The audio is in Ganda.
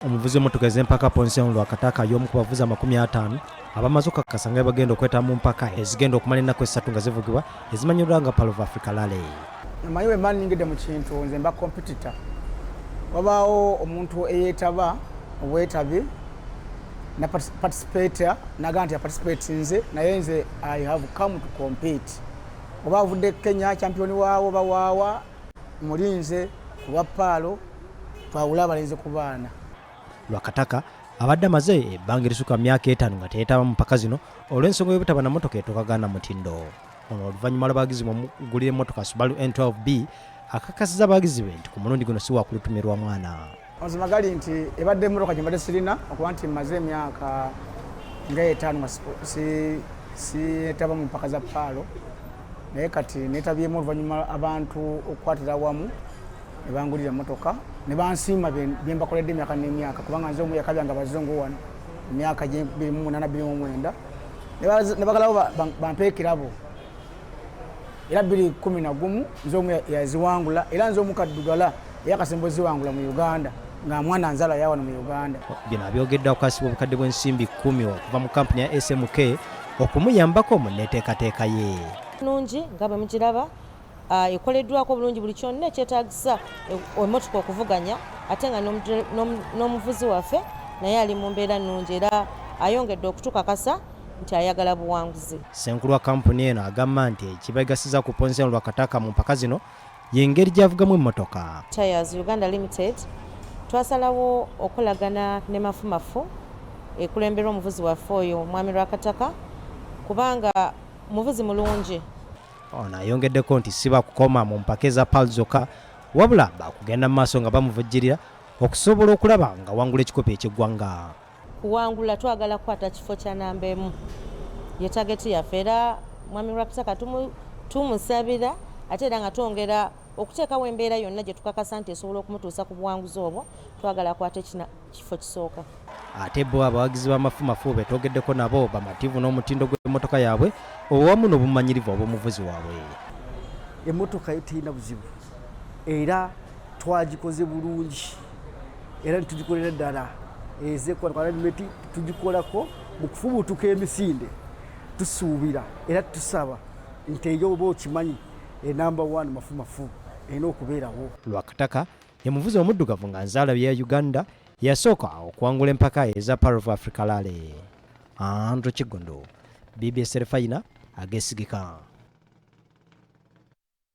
Omuvuzi w'emmotoka ez'empaka Ponsiano Lwakataka y'omu ku bavuzi 50 abamaze okukakasa nga bagenda okweta mu mpaka ezigenda okumala ennaku 3 nga zivugibwa ezimanyirwa nga Pearl of Africa Rally. Amanyi bwe ningidde mu kintu nze mba competitor. Wabaawo omuntu eyeetaba obwetabi na participator naga nti participate nze naye nze I have come to compete. Oba avudde Kenya champion waawo bawaawa mulinze kuba Paalo twawula abalenzi ku baana. Lwakataka abadde amaze ebbanga erisuka myaka 5 nga teyeetaba mu mpaka zino olw'ensonga y'obutaba na mmotoka etokagana mutindo. Ono oluvannyuma lw'abagizi bamugulira emmotoka Subaru N12B akakasiza abagizi be nti ku mulundi guno si wakulutumirwa mwana. Mazima gali nti ebadde emmotoka gye mbadde sirina okuba nti mmaze emyaka nga 5 nga siyeetaba mu mpaka za Paalo, naye kati neetabyemu oluvannyuma abantu okukwatira wamu ne bangulira emmotoka ne bansiima bye mbakoledde emyaka n'emyaka kubanga nze omu yakabyanga abazungu wano emyaka 2008-2009 ne bagalawo bampeekirabo era 2011 nze omu yaziwangula era nze omu kaddugala eyakasembo ziwangula mu Uganda nga mwana nzala yawano mu Uganda. Bino abyogedde okukasibwa obukadde bw'ensimbi 10 okuva mu kampuni ya SMK okumuyambako mu nneeteekateeka ye. Nungi nga bwe mukiraba ekoleddwako bulungi buli kyonna ekyetaagisa emmotoka okuvuganya ate nga n'omuvuzi waffe naye ali mu mbeera nnungi era ayongedde okutukakasa nti ayagala buwanguzi. Ssenkulu wa kampuni eno agamba nti ekibegasiza ku Ponsiano Lwakataka mu mpaka zino y'engeri gy'avugamu emmotoka. Tires Uganda Limited twasalawo okolagana ne mafumafu ekulemberwa omuvuzi waffe oyo Mwami Lwakataka kubanga muvuzi mulungi. Ono ayongeddeko nti si bakukoma mu mpaka eza Pearl zokka wabula bakugenda mu maaso nga bamuvujjirira okusobola okulaba nga wangula ekikopo eky'eggwanga. Kuwangula twagala kukwata kifo kya namba 1 ye tageti yaffe era Mwami Lwakataka tumusabira ate era nga twongera okuteekawo embeera yonna gye tukakasa nti esobola okumutuusa ku buwanguzi obwo twagala akwate kifo kisooka. Ate bo abawagizi b'amafumafu betwogeddeko nabo bamativu n'omutindo gw'emmotoka yaabwe owamu n'obumanyirivu obw'omuvuzi waabwe. Emmotoka eterina buzibu era twagikoze bulungi era tugikolera ddala ezekwalimeti tugikolako mu kufubutuka emisinde tusuubira era tusaba nti eyo oba okimanyi enamba 1 mafumafu erina okubeerawo. Lwakataka ye muvuzi omuddugavu nga nzaala ya Uganda yasooka okuwangula empaka eza Pearl of Africa Rally. Andrew Kigondo, BBS Refina, agesigika.